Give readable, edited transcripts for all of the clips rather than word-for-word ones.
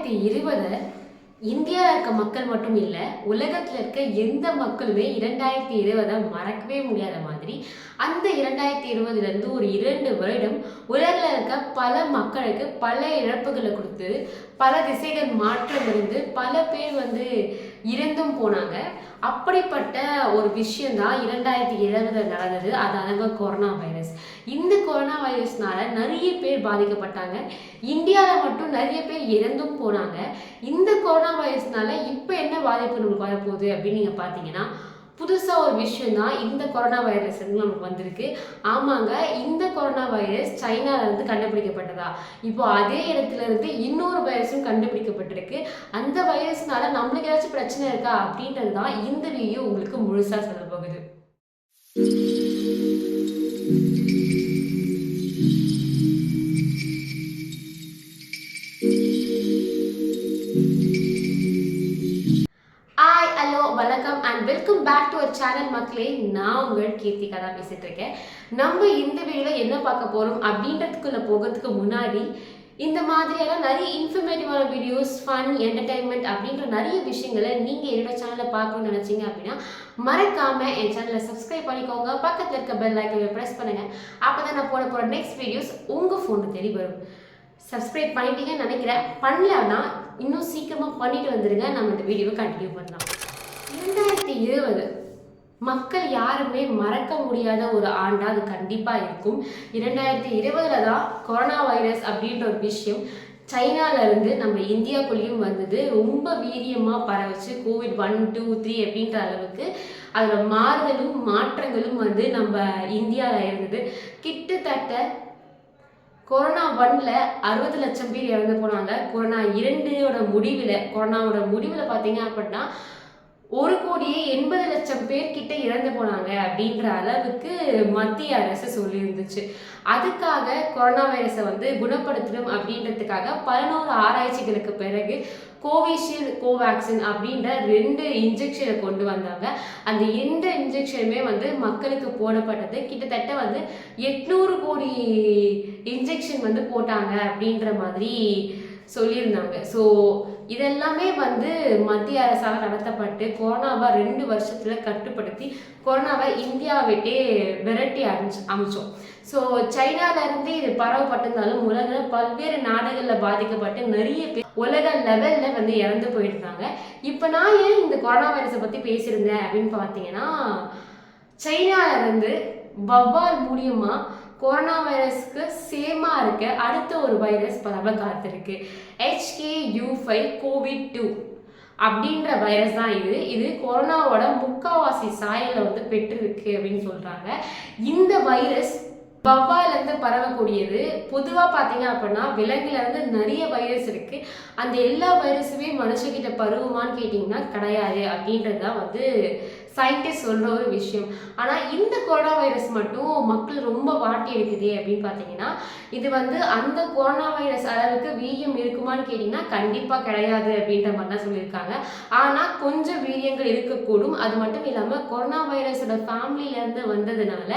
2020 இந்தியாவில் இருக்க மக்கள் மட்டும் இல்லை, உலகத்தில் இருக்க எந்த மக்களுமே 2020 மறக்கவே முடியாத மாதிரி அந்த 2020லேருந்து ஒரு 2 வருடம் உலகில் இருக்க பல மக்களுக்கு பல இழப்புகளை கொடுத்து பல திசைகள் மாற்றம் இருந்து பல பேர் இறந்தும் போனாங்க. அப்படிப்பட்ட ஒரு விஷயம்தான் 2020 நடந்தது. அதாவது கொரோனா வைரஸ். இந்த கொரோனா வைரஸ்னால நிறைய பேர் பாதிக்கப்பட்டாங்க. இந்தியாவில் மட்டும் நிறைய பேர் இறந்தும் போனாங்க. இந்த கொரோனா வைரஸ்னால இப்போ என்ன பாதிப்பு நமக்கு வரப்போகுது அப்படின்னு நீங்கள் பார்த்தீங்கன்னா, புதுசாக ஒரு விஷயம் தான் இந்த கொரோனா வைரஸ் நமக்கு வந்திருக்கு. ஆமாங்க, இந்த கொரோனா வைரஸ் சைனாவிலேருந்து கண்டுபிடிக்கப்பட்டதா. இப்போ அதே இடத்துல இருந்து இன்னொரு வைரஸும் கண்டுபிடிக்கப்பட்டிருக்கு. அந்த வைரஸ்னால நம்மளுக்கு ஏதாச்சும் பிரச்சனை இருக்கா அப்படின்றது தான் இந்த வீடியோ உங்களுக்கு முழுசாக சொல்ல போகுது. வணக்கம் and welcome back to our channel மக்களே. நான் உங்கள் கீர்த்திகா தான் பேசிட்டு இருக்கேன். நம்ம இந்த வீடியோவில் என்ன பார்க்க போகிறோம் அப்படின்றதுக்குள்ள போகிறதுக்கு முன்னாடி இந்த மாதிரியான நிறைய இன்ஃபர்மேட்டிவான வீடியோஸ், ஃபன், என்டர்டைன்மெண்ட் அப்படின்ற நிறைய விஷயங்களை நீங்கள் என்னோட சேனலில் பார்க்கணும்னு நினச்சிங்க அப்படின்னா மறக்காமல் என் சேனலை சப்ஸ்கிரைப் பண்ணிக்கோங்க. பக்கத்தில் இருக்க பெல் ஐக்கனை ப்ரெஸ் பண்ணுங்கள். அப்போ தான் நான் போட போகிற நெக்ஸ்ட் வீடியோஸ் உங்கள் ஃபோனில் தேடி வரும். சப்ஸ்கிரைப் பண்ணிட்டீங்கன்னு நினைக்கிறேன். பண்ணலன்னா இன்னும் சீக்கிரமாக பண்ணிட்டு வந்துடுங்க. நம்ம இந்த வீடியோவை கண்டினியூ பண்ணலாம். 2020 மக்கள் யாருமே மறக்க முடியாத ஒரு ஆண்டாக அது கண்டிப்பாக இருக்கும். 2020 தான் கொரோனா வைரஸ் அப்படின்ற ஒரு விஷயம் சைனாவிலேருந்து நம்ம இந்தியாவுக்குள்ளேயும் வந்தது. ரொம்ப வீரியமாக பரவச்சு. கோவிட் 1, 2, 3 அப்படின்ற அளவுக்கு அதோட மாறுதலும் மாற்றங்களும் நம்ம இந்தியாவில் இருந்தது. கிட்டத்தட்ட கொரோனா 1ல் 60 லட்சம் பேர் இறந்து போனாங்க. கொரோனா 2ோட முடிவில் பார்த்தீங்க அப்படின்னா 1,80,00,000 பேர் கிட்ட இறந்து போனாங்க அப்படின்ற அளவுக்கு மத்திய அரசு சொல்லியிருந்துச்சு. அதுக்காக கொரோனா வைரஸை குணப்படுத்தணும் அப்படின்றதுக்காக 11 ஆராய்ச்சிகளுக்கு பிறகு கோவிஷீல்டு, கோவேக்சின் அப்படின்ற 2 இன்ஜெக்ஷனை கொண்டு வந்தாங்க. அந்த 2 இன்ஜெக்ஷனுமே மக்களுக்கு போடப்பட்டது. கிட்டத்தட்ட 800 கோடி இன்ஜெக்ஷன் போட்டாங்க அப்படின்ற மாதிரி சொல்லியிருந்தாங்க. ஸோ இதெல்லாமே மத்திய அரசால் நடத்தப்பட்டு கொரோனாவை 2 வருஷத்தில் கட்டுப்படுத்தி கொரோனாவை இந்தியாவை விட்டே விரட்டி அமைச்சோம். ஸோ சைனாவிலேருந்து இது பரவப்பட்டிருந்தாலும் உலகில் பல்வேறு நாடுகளில் பாதிக்கப்பட்டு நிறைய பேர் உலக லெவலில் இறந்து போயிருந்தாங்க. இப்போ நான் ஏன் இந்த கொரோனா வைரஸை பற்றி பேசியிருந்தேன் அப்படின்னு பார்த்தீங்கன்னா, சைனாவிலேருந்து வவ்வால் மூலியமாக கொரோனா வைரஸ்க்கு சேமா இருக்க அடுத்த ஒரு வைரஸ் பரவ காத்திருக்கு. HKU5 COVID-2 அப்படின்ற வைரஸ் தான் இது கொரோனாவோட முக்காவாசி சாயலை பெற்றிருக்கு அப்படின்னு சொல்றாங்க. இந்த வைரஸ் வவ்வாலேருந்து பரவக்கூடியது. பொதுவாக பார்த்தீங்க அப்படின்னா விலங்குலேருந்து நிறைய வைரஸ் இருக்குது. அந்த எல்லா வைரஸுமே மனுஷங்கிட்ட பரவுமான்னு கேட்டிங்கன்னா கிடையாது அப்படின்றது தான் சயின்டிஸ்ட் சொல்கிற ஒரு விஷயம். ஆனால் இந்த கொரோனா வைரஸ் மட்டும் மக்கள் ரொம்ப வாட்டி எடுக்குது அப்படின்னு பார்த்தீங்கன்னா, இது அந்த கொரோனா வைரஸ் அளவுக்கு வீரியம் இருக்குமான்னு கேட்டிங்கன்னா கண்டிப்பாக கிடையாது அப்படின்ற மாதிரி தான் சொல்லியிருக்காங்க. ஆனால் கொஞ்சம் வீரியங்கள் இருக்கக்கூடும். அது மட்டும் இல்லாமல் கொரோனா வைரஸோட ஃபேமிலியிலேருந்து வந்ததுனால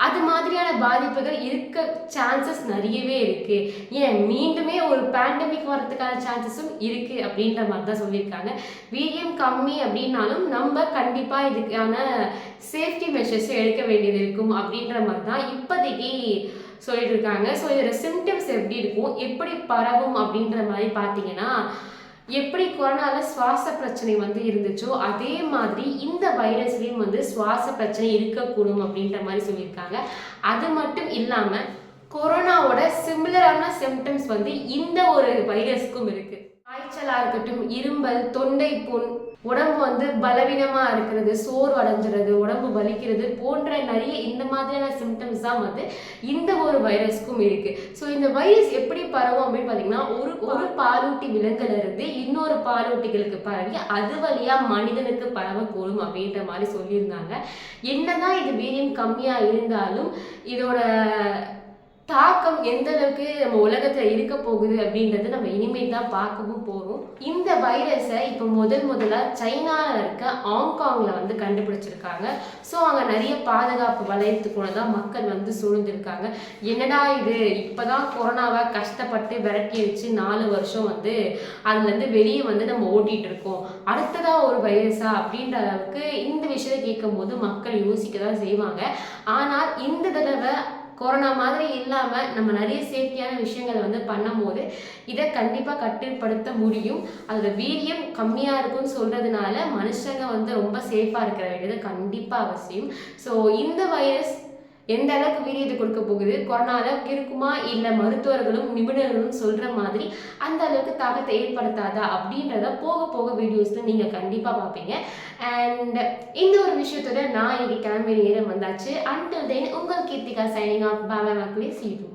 அது மாதிரியான பாதிப்புகள் இருக்க சான்சஸ் நிறையவே இருக்கு. ஏன் மீண்டுமே ஒரு பேண்டமிக் வரதுக்கான சான்சஸும் இருக்கு அப்படின்ற மாதிரி தான் சொல்லியிருக்காங்க. வீரியம் கம்மி அப்படின்னாலும் நம்ம கண்டிப்பா இதுக்கான சேஃப்டி மெஷர்ஸ் எடுக்க வேண்டியது இருக்கும் அப்படின்ற மாதிரி தான் இப்போதைக்கு சொல்லிட்டு இருக்காங்க. ஸோ இதோட சிம்டம்ஸ் எப்படி இருக்கும், எப்படி பரவும் அப்படின்ற மாதிரி பார்த்தீங்கன்னா, எப்படி கொரோனால சுவாச பிரச்சனை இருந்துச்சோ அதே மாதிரி இந்த வைரஸ்லையும் சுவாச பிரச்சனை இருக்கக்கூடும் அப்படின்ற மாதிரி சொல்லியிருக்காங்க. அது மட்டும் இல்லாமல் கொரோனாவோட சிமிலரான சிம்டம்ஸ் இந்த ஒரு வைரஸ்க்கும் இருக்கு. காய்ச்சலாக இருக்கட்டும், இரும்பல், தொண்டை புண், உடம்பு பலவீனமாக இருக்கிறது, சோர்வு அடைஞ்சிறது, உடம்பு வலிக்கிறது போன்ற நிறைய இந்த மாதிரியான சிம்டம்ஸ் தான் இந்த ஒரு வைரஸ்க்கும் இருக்கு. ஸோ இந்த வைரஸ் எப்படி பரவும் அப்படின்னு பார்த்தீங்கன்னா, ஒரு பாலூட்டி விலங்குல இருந்து இன்னொரு பாலூட்டிகளுக்கு பரவி அது வழியா மனிதனுக்கு பரவக்கூடும் அப்படின்ற மாதிரி சொல்லியிருந்தாங்க. என்னதான் இது வீரியம் கம்மியாக இருந்தாலும் இதோட தாக்கம் எந்த அளவுக்கு நம்ம உலகத்துல இருக்க போகுது அப்படின்றது நம்ம இனிமேல் தான் பார்க்கவும் போறோம். இந்த வைரஸை இப்போ முதலா சைனால இருக்க ஹாங்காங்ல வந்து கண்டுபிடிச்சிருக்காங்க. ஸோ அங்க நிறைய பாதுகாப்பு வளையத்துக்குள்ள தான் மக்கள் வந்து சூழ்ந்திருக்காங்க. என்னடா இது, இப்பதான் கொரோனாவை கஷ்டப்பட்டு விரட்டி வச்சு 4 வருஷம் வந்து அதுல இருந்து வெளியே வந்து நம்ம ஓட்டிட்டு இருக்கோம், அடுத்ததா ஒரு வைரஸா அப்படின்ற அளவுக்கு இந்த விஷயத்தை கேட்கும் போது மக்கள் யோசிக்க தான் செய்வாங்க. ஆனால் இந்த தடவை கொரோனா மாதிரி இல்லாமல் நம்ம நிறைய சேஃப்டியான விஷயங்களை வந்து பண்ணும்போது இதை கண்டிப்பாக கட்டுப்படுத்த முடியும். அதோட வீரியம் கம்மியாக இருக்கும்னு சொல்கிறதுனால மனுஷங்க வந்து ரொம்ப சேஃபாக இருக்கிற வேண்டியது கண்டிப்பாக அவசியம். ஸோ இந்த வைரஸ் எந்த அளவுக்கு வீரியத்தை கொடுக்க போகுது, கொரோனா அளவுக்கு இருக்குமா, இல்லை மருத்துவர்களும் நிபுணர்களும் சொல்கிற மாதிரி அந்த அளவுக்கு தாக்கத்தை ஏற்படுத்தாதா அப்படின்றத போக போக வீடியோஸில் நீங்கள் கண்டிப்பாக பார்ப்பீங்க. அண்ட் இந்த ஒரு விஷயத்தோட நான் இன்னைக்கு கிளம்பி நேரம் வந்தாச்சு. அன்டில் தென் உங்கள் கீர்த்திகா சைனிங் ஆஃப். பாய் மக்களே, see you.